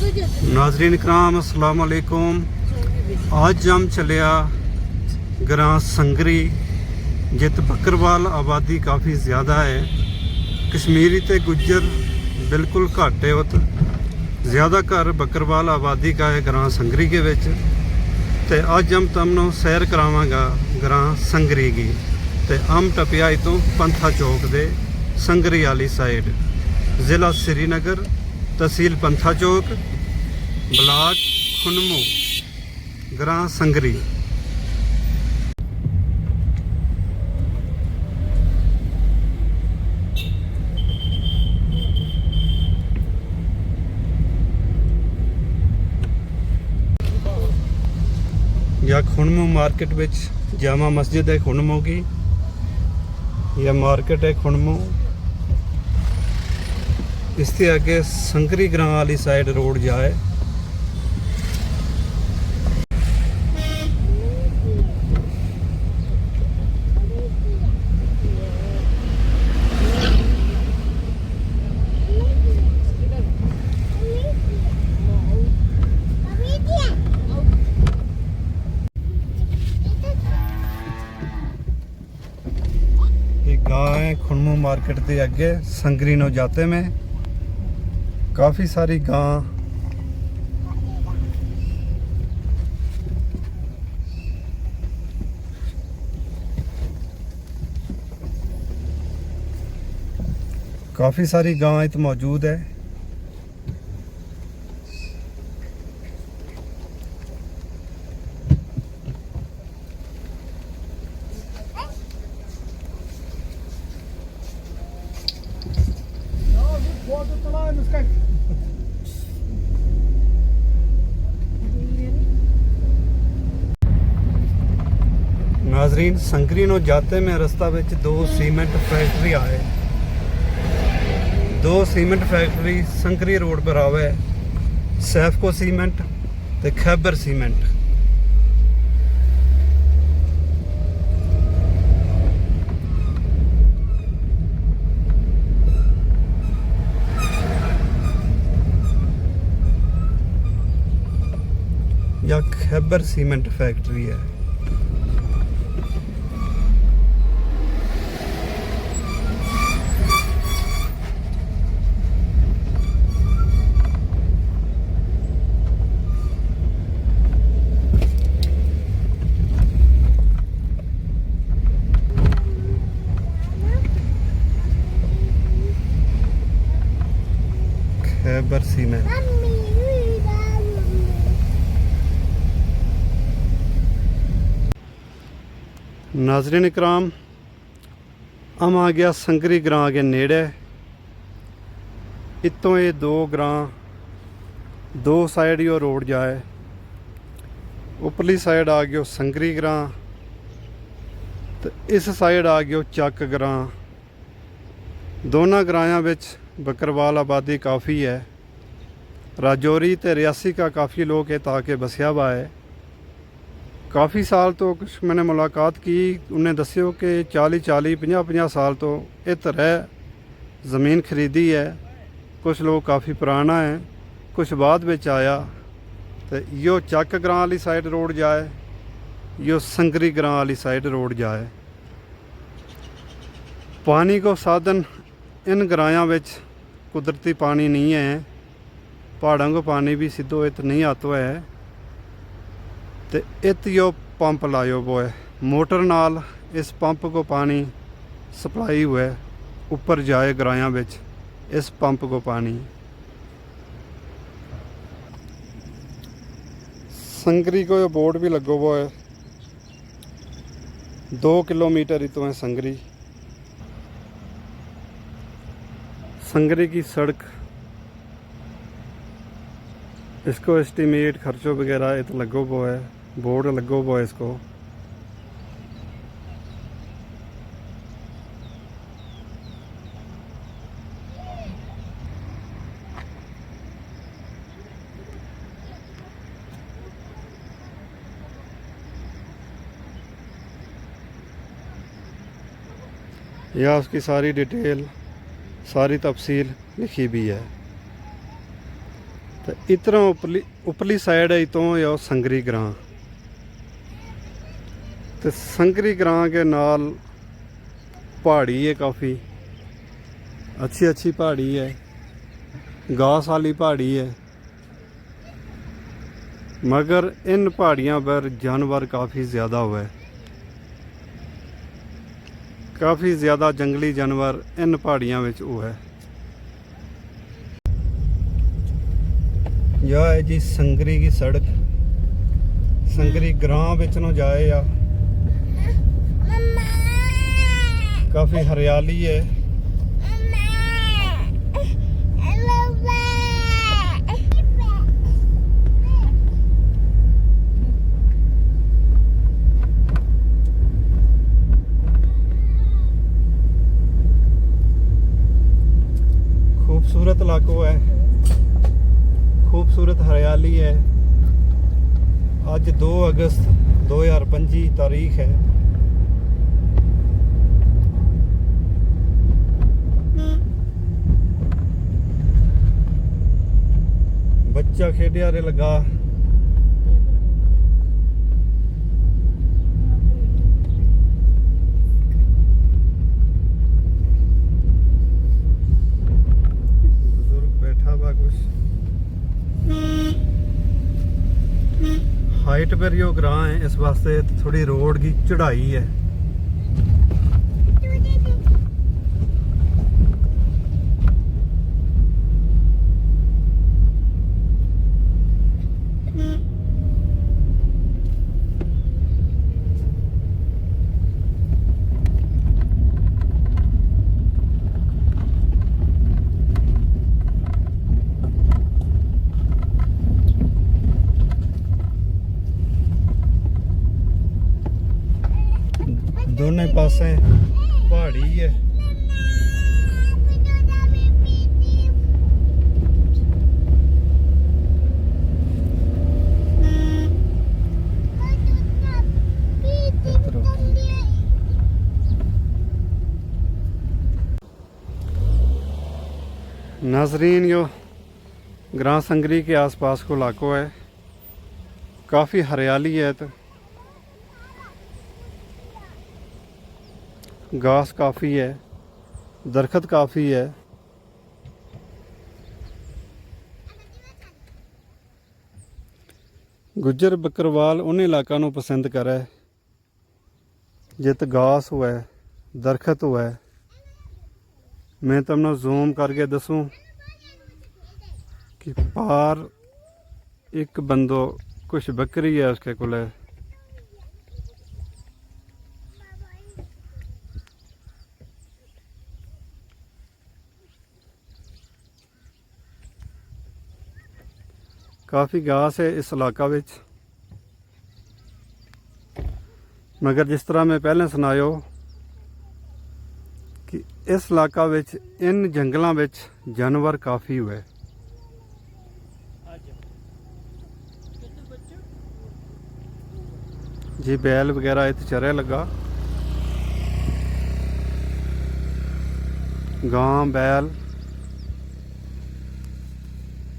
नाजरीन कराम अस्सलाम वालेकुम। आज हम चलिया ग्रां संगरी जित बकरवाल आबादी काफ़ी ज़्यादा है। कश्मीरी ते गुज्जर बिल्कुल घट है। उत ज़्यादा घर बकरवाल आबादी का है ग्रां संगरी के विच। ते अज हम तुमनों सैर करावांगा ग्रां संगरी की। ते हम टपिया इतों पंथा चौक दे संगरी वाली साइड, ज़िला श्रीनगर, तहसील पंथा चौक, ब्लाक खुनमो, ग्रां संगरी। या खुनमो मार्केट विच जामा मस्जिद है खुनमो की। यह मार्केट है खुनमो। इसके आगे संगरी ग्रां वाली साइड रोड जाए। गाँव है खुनमो मार्केट के आगे संगरी नो जाते में काफ़ी सारी गां इत मौजूद है। नाजरीन संगरी नो जाते में रास्ता विच दो सीमेंट फैक्ट्री आए। दो सीमेंट फैक्ट्री संगरी रोड पर आवे, सैफको सीमेंट ते खैबर सीमेंट। या खैबर सीमेंट फैक्ट्री है। खैबर सीमेंट। नाजरीन इकराम, हम आ गया संगरी ग्रां के नेड़े। इतों ये दो ग्रां दो साइड ही रोड जाए। उपरली साइड आ गयो संगरी ग्रां तो इस साइड आ गयो चक ग्रां। दोनों ग्रांयां विच बकरवाल आबादी काफ़ी है। राजौरी ते रियासी का काफ़ी लोग इत आके बसिया हुआ है। काफ़ी साल तो कुछ मैंने मुलाकात की, उन्हें दस्यो कि 40-40, 50-50 साल तो इत रह ज़मीन खरीदी है। कुछ लोग काफ़ी पुराना है, कुछ बाद में आया। तो यो चक ग्रां वाली साइड रोड जाए, यो संगरी ग्रां वाली साइड रोड जाए। पानी को साधन इन ग्रांयां विच कुदरती पानी नहीं है। पहाड़ों को पानी भी सीधो इत नहीं आता है। तो इत यो पंप लायो वो है, मोटर नाल इस पंप को पानी सप्लाई हुए ऊपर जाए ग्रांयां विच। इस पंप को पानी संगरी को यो बोर्ड भी लगो वो है। 2 किलोमीटर ही तो है संगरी। संगरी की सड़क, इसको एस्टीमेट खर्चों वगैरह इत लगो वो है, बोर्ड लगो वो है इसको। यह उसकी सारी डिटेल, सारी तफसील लिखी भी है। तो इतरों उपरली साइड तो यो संगरी ग्रां। तो संगरी ग्रां के नाल पहाड़ी है, काफ़ी अच्छी अच्छी पहाड़ी है, घास वाली पहाड़ी है, मगर इन पहाड़ियों पर जानवर काफ़ी ज़्यादा हुआ है। काफ़ी ज़्यादा जंगली जानवर इन पहाड़ियों में हुआ है। यह है जी संगरी की सड़क, संगरी ग्रां बिच नूं जाए या काफ़ी हरियाली है। खूबसूरत इलाको है, खूबसूरत हरियाली है। आज 2 अगस्त 2025 तारीख है। बच्चा खेडिया रे लगा। बुजुर्ग बैठा बा कुछ। हाइट पर यो ग्रां है, इस वास्ते थोड़ी रोड की चढ़ाई है। दोनों पासे पहाड़ी है। नाजरीन, यो ग्रां संगरी के आसपास को इलाको है, काफ़ी हरियाली है। तो घास काफ़ी है, दरख्त काफ़ी है। गुज्जर बकरवाल उन इलाकों को पसंद करे जित घास हुआ है, दरख्त हुआ है। मैं तुमने जूम करके दसूं कि पार एक बंदो कुछ बकरी है उसके कोल। काफ़ी घास है इस इलाका विच, मगर जिस तरह मैं पहले सुनायो कि इस इलाका विच इन जंगलों विच जानवर काफ़ी हुए। जी बैल वगैरह इत्थे चरे लगा। गां, बैल,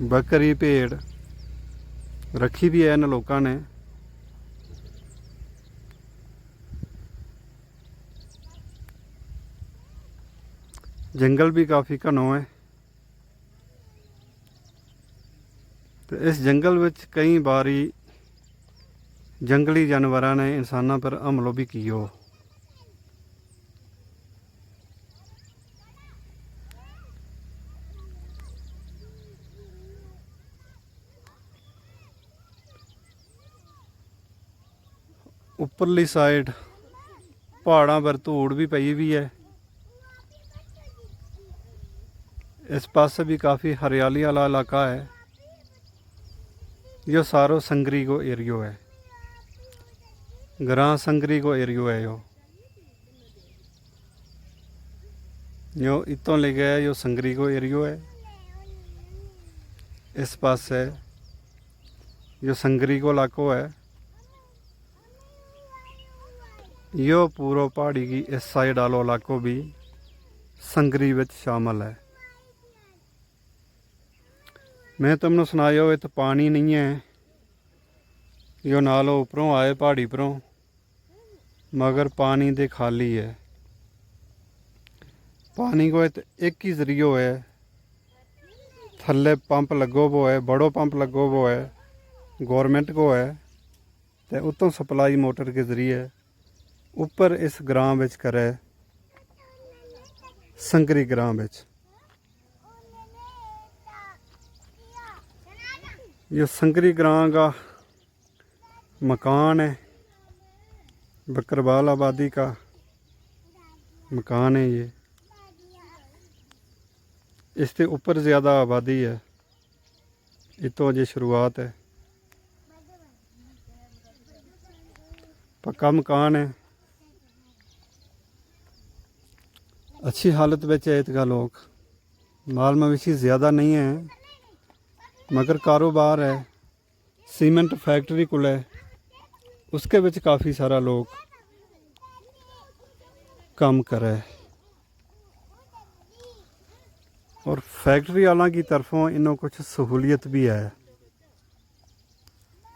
बकरी, भेड़ रखी भी है इन लोगों ने। जंगल भी काफ़ी घनो है। तो इस जंगल विच कई बारी जंगली जानवरों ने इंसानों पर हमलों भी कियो। उपरली साइड पहाड़ों पर धूड़ भी पई हुई है। इस पास भी काफ़ी हरियाली वाला इलाका है। यो सारो संगरी को एरियो है, ग्रां संगरी को एरियो है। यो इतों ले गया यो संगरी को एरियो है। इस पास है यो संगरी को इलाको है। यो पूरा पहाड़ी की इस साइड वालो इलाको भी संगरी विच शामिल है। मैं तुमने सुनाया हो तो पानी नहीं है, जो नालो उपरों आए पहाड़ी परों, मगर पानी दे खाली है। पानी को एक ही जरियो है, थल्ले पंप लगो वो है, बड़ो पंप लगो वो है, गवर्नमेंट को है, तो उतों सप्लाई मोटर के जरिए ऊपर इस ग्राम विच करे, संगरी ग्राम विच। ये संगरी ग्राम का मकान है, बकरवाल आबादी का मकान है ये। इसके ऊपर ज़्यादा आबादी है, इतो अजे शुरुआत है। पक्का मकान है, अच्छी हालत में है। इतगा लोग माल मवेशी ज़्यादा नहीं है, मगर कारोबार है। सीमेंट फैक्ट्री कुल है, उसके विच काफ़ी सारा लोग काम करे। और फैक्ट्री वालों की तरफों इन्हों कुछ सहूलियत भी है।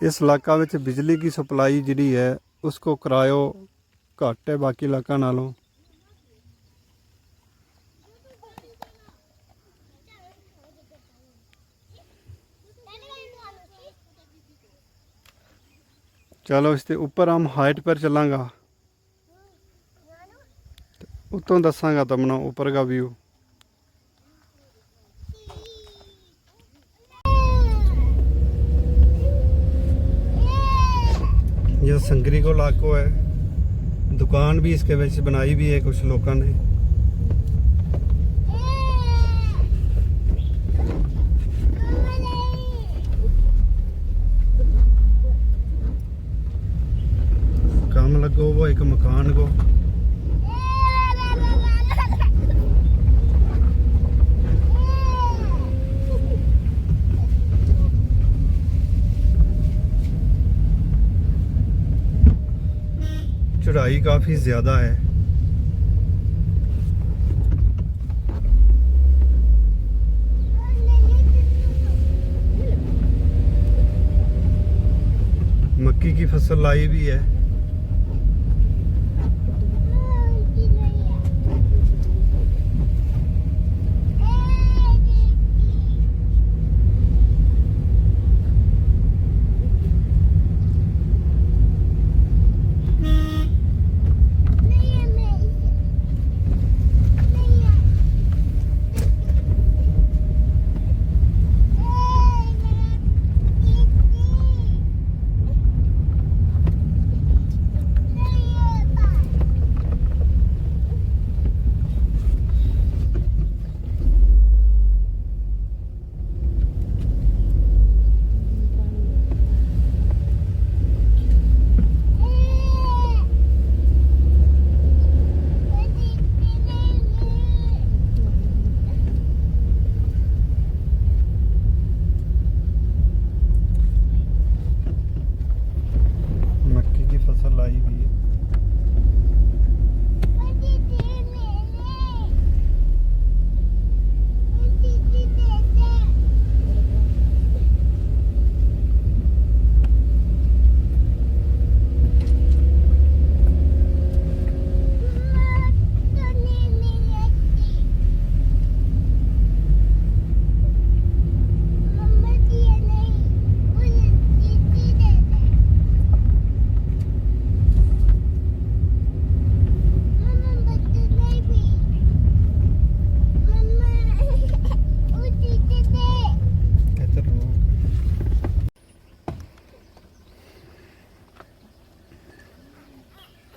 इस इलाका में बिजली की सप्लाई जिहड़ी है उसको किरायो घट है बाकी इलाकों नालों। चलो इसके ऊपर हम हाइट पर चलांगा, उतों दसांगा तुमने ऊपर का व्यू। यह संगरी को इलाको है, दुकान भी इसके वैसे बनाई भी है कुछ लोगों ने। काम लगो वो एक मकान को। चढ़ाई काफ़ी ज़्यादा है। मक्की की फसल लाई भी है।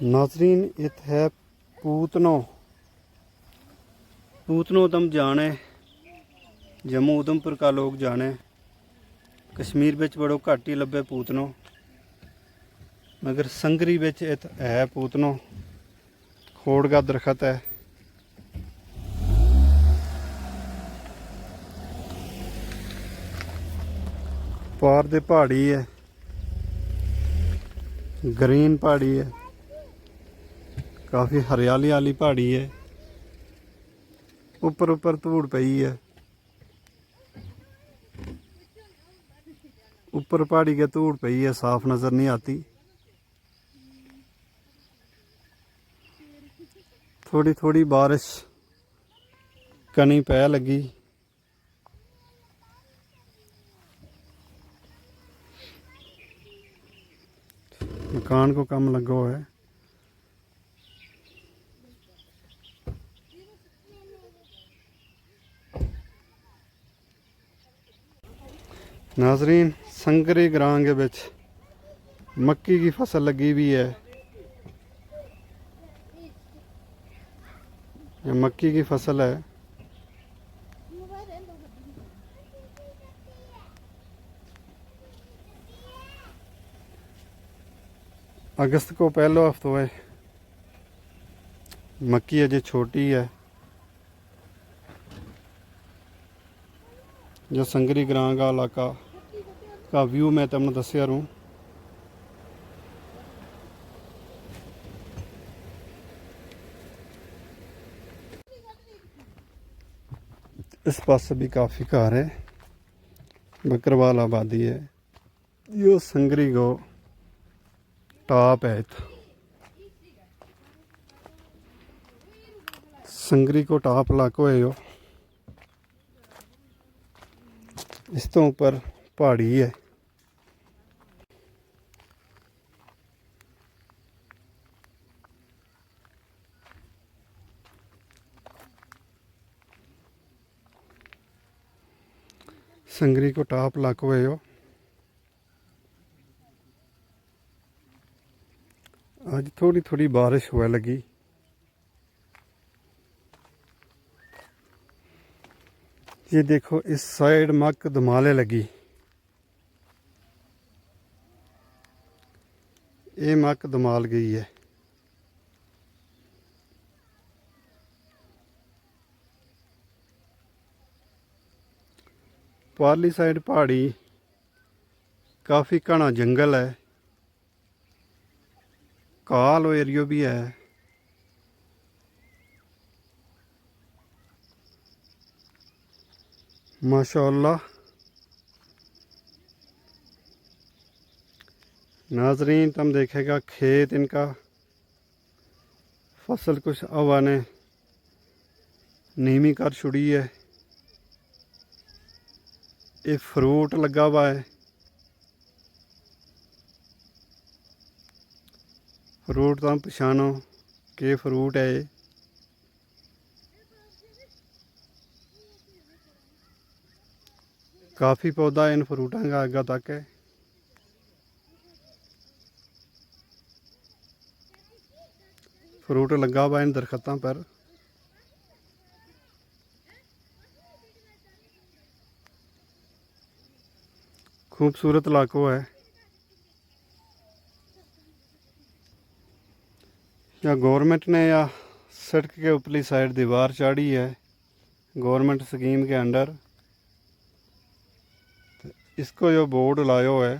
नाजरीन इत है पूतनो। पूतनो तुम जाने, जम्मू उधमपुर का लोग जाने, कश्मीर बिच बड़ो घट ही लभे पूतनो, मगर संगरी बिच इत है पूतनो। खोड़ का दरखत है। पार दे पहाड़ी है, ग्रीन पहाड़ी है, काफ़ी हरियाली वाली पहाड़ी है। ऊपर ऊपर धूड़ पई है। ऊपर पहाड़ी के धूड़ पई है, साफ नज़र नहीं आती। थोड़ी थोड़ी बारिश कनी पै लगी। मकान को काम लगा हुआ है। नाजरीन, संगरी ग्रां के विच मक्की की फसल लगी हुई है। ये मक्की की फसल है। अगस्त को पहला हफ्ता है। मक्की अजे छोटी है। जो संगरी ग्रां का इलाका का व्यू मैं तुमने दसिया रूँ। इस पास भी काफ़ी घर है। बकरवाल आबादी है। यो संगरी को टॉप है। संगरी को टॉप इलाको है यो। इस तो ऊपर पहाड़ी है। संगरी को टॉप इलाको है यो। आज थोड़ी थोड़ी बारिश हुआ लगी। ये देखो इस साइड मक धमाले लगी। ये मक धमाल गई है। पारली साइड पहाड़ी काफ़ी घना जंगल है। कालो एरियो भी है। माशाअल्लाह। नाजरीन, तुम देखेगा खेत इनका फसल कुछ हवा ने नीवी कर छुड़ी है। ये फ्रूट लगा हुआ है। फ्रूट तुम पछानो के फ्रूट है ये। काफ़ी पौधा इन फ्रूटों का आगे तक है। फ्रूट लगा हुआ इन दरख्तों पर। खूबसूरत इलाको है। या गवर्नमेंट ने या सड़क के ऊपरली साइड दीवार चाड़ी है गवर्नमेंट स्कीम के अंडर। इसको जो बोर्ड लायो है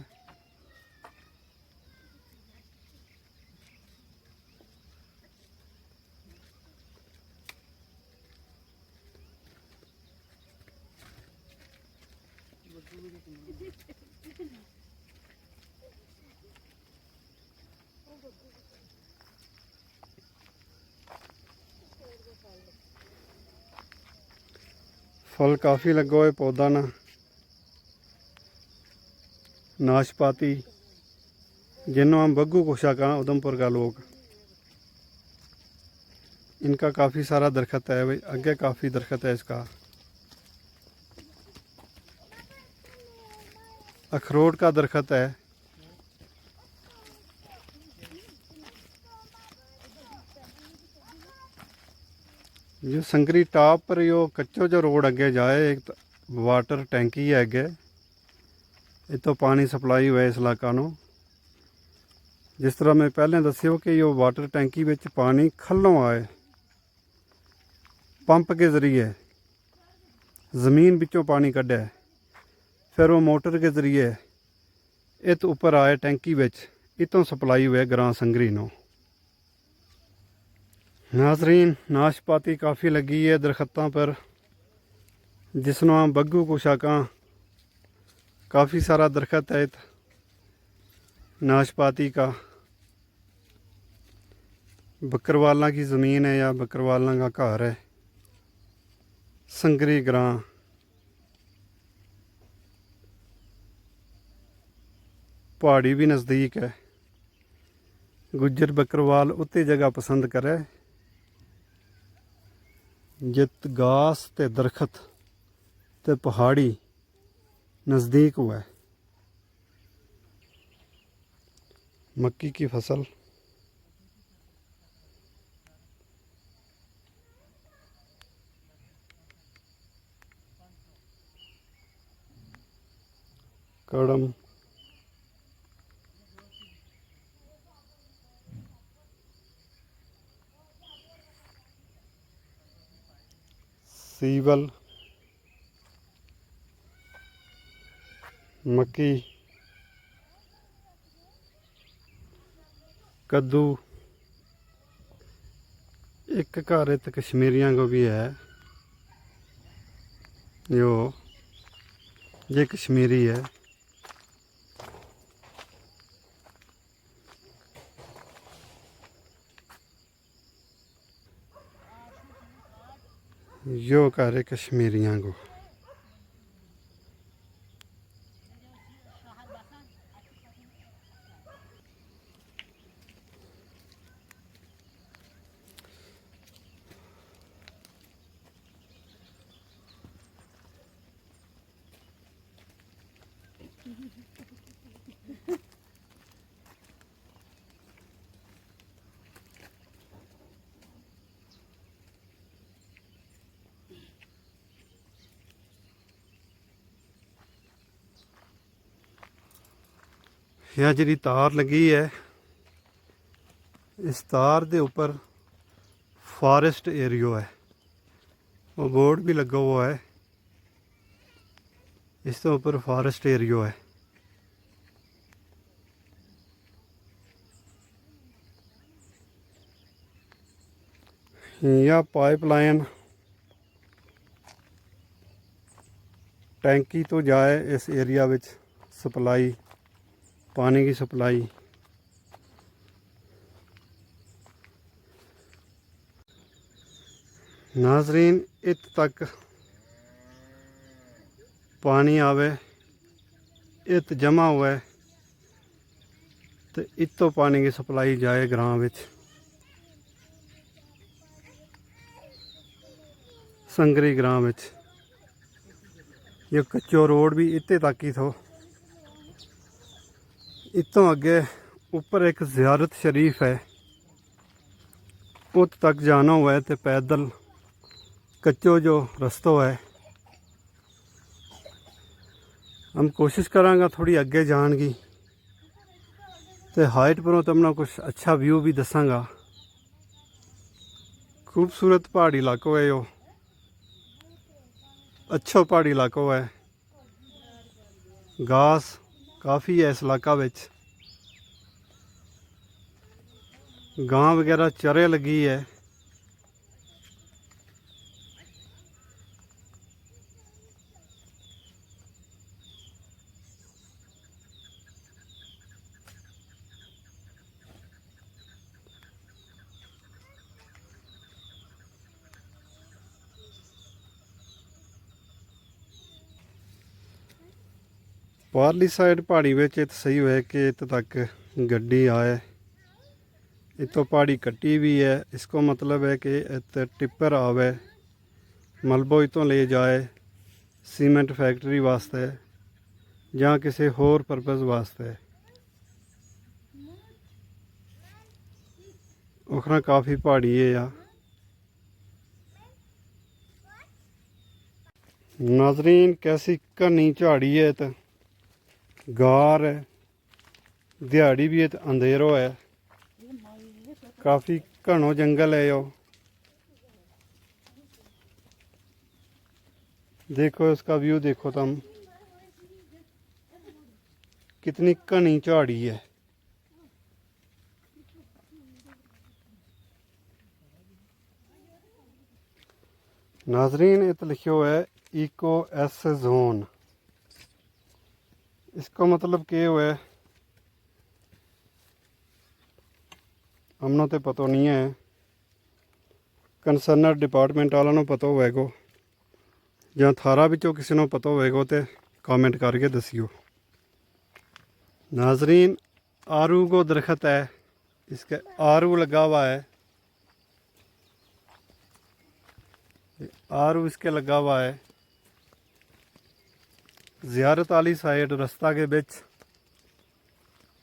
फल काफ़ी लगा हुआ है पौधा ना। नाशपाती जिन्हों हम बग्गू कुशा का उधमपुर का लोग, इनका काफ़ी सारा दरख्त है भाई। आगे काफ़ी दरख्त है इसका। अखरोट का दरख्त है। जो संगरी टॉप पर यो कच्चो जो रोड अगे जाए, एक वाटर टैंकी है अगे। ये तो पानी सप्लाई हुआ है इस इलाका नो। जिस तरह मैं पहले दस्यो कि यो वाटर टैंकी में पानी खलों आए पंप के ज़रिए ज़मीन बिचों पानी कढ़े, फिर वो मोटर के ज़रिए इत ऊपर आए टैंकी विच, इतों सप्लाई हुए ग्रां संगरी नो। नाजरीन, नाशपाती काफ़ी लगी है दरख्तों पर, जिसनों हम बग्गू कुशाका काफ़ी सारा दरख्त है नाशपाती का। बकरवाला की ज़मीन है या बकरवाला का घर है। संगरी ग्रां पहाड़ी भी नज़दीक है। गुज्जर बकरवाल उत्ते जगह पसंद करे जित घास ते दरखत ते पहाड़ी नज़दीक हुआ है। मक्की की फसल कड़म सीवल मक्की कद्दू। एक घर इत कश्मीरियां को भी है जो ये कश्मीरी है। यो घर है कश्मीरियां को। यह जी तार लगी है इस तार के उपर फॉरेस्ट एरियो है। वो बोर्ड भी लगा हुआ है इसके ऊपर फॉरेस्ट एरियो है। यह पाइपलाइन टैंकी तो जाए इस एरिया विच सप्लाई पानी की सप्लाई। नाजरीन इत तक पानी आवे इत जमा हुआ है तो इतो पानी की सप्लाई जाए ग्रां विच। संगरी ग्रां विच ये कच्चो रोड भी इत्ते तक ही थो। इतों अगे ऊपर एक ज़ियारत शरीफ है उत तक जाना हुआ है तो पैदल कच्चो जो रस्तो है। हम कोशिश करांगा थोड़ी अगे जान की तो हाइट पर तुमने कुछ अच्छा व्यू भी दसांगा। खूबसूरत पहाड़ी इलाको है यो अच्छो पहाड़ी इलाको है। घास काफ़ी है इस इलाका विच। गां वगैरह चरे लगी है। पारली साइड पहाड़ी में इत सही हुआ कि इत तक गड्डी आए। इतो पहाड़ी कट्टी भी है इसको मतलब है कि इत टिप्पर आवे मलबो इतों ले जाए सीमेंट फैक्ट्री वास्ते या किसी होर परपज़ वास्ते। उखना काफ़ी पहाड़ी है या नाजरीन कैसी घनी झाड़ी है तो गार है दिहाड़ी भी है तो अंधेरो है। काफ़ी घनो जंगल है यो। देखो इसका व्यू देखो तुम कितनी घनी झाड़ी है। नाजरीन इत लिखियो है इको एस जोन। इसको मतलब के हुआ है हमनों तो पता नहीं है, कंसर्नर डिपार्टमेंट वालों को पता होएगा या थारा विचों किसी को पता होएगा तो कमेंट करके दसियो। नाजरीन आरू को दरख्त है, इसके आरू लगा हुआ है, आरू इसके लगा हुआ है। ज़ियारत वाली साइड रास्ता के बिच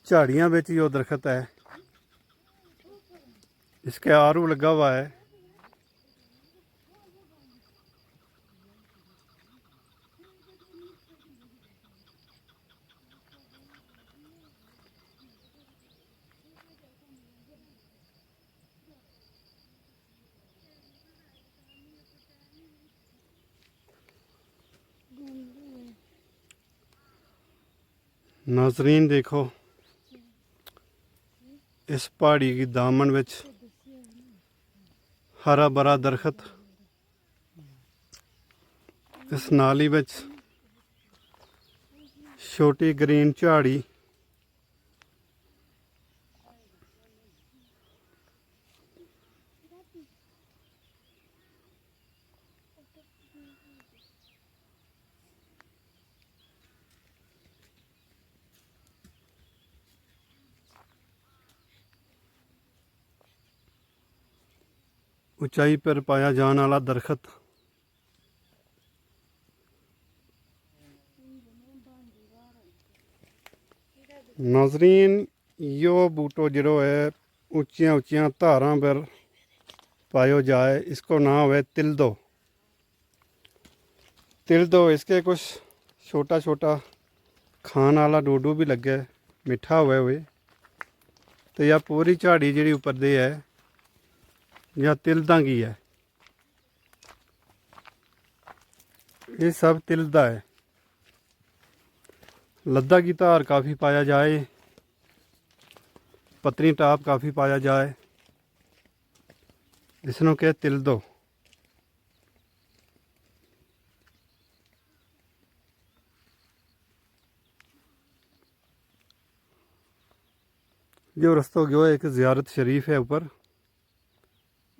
झाड़ियाँ बिच यो दरख्त है, इसके आरू लगा हुआ है। नाजरीन देखो इस पहाड़ी की दामन विच हरा भरा दरख्त, इस नाली विच छोटी ग्रीन झाड़ी, ऊंचाई पर पाया जाने वाला दरख्त। नाजरीन यो बूटो जड़ो है ऊंचिया ऊंचिया धारां पर पायो जाए, इसको नाम है तिलदो। तिलदो इसके कुछ छोटा छोटा खान वाला डोडू भी लगे, मिठा हुए तो यह पूरी झाड़ी जी उपर दे है या तिलदा की है, ये सब तिलदा है। लद्दा की धार काफ़ी पाया जाए, पत्नीटाप काफ़ी पाया जाए, इसनों के तिलदो। जो रस्तों गयो एक ज़ियारत शरीफ है ऊपर,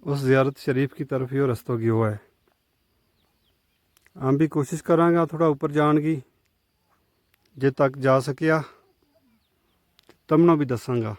उस ज़ियारत शरीफ की तरफ यो रस्तों गयो है। हम भी कोशिश करांगा थोड़ा ऊपर जाने की, जे तक जा सकिया तमनो भी दसांगा।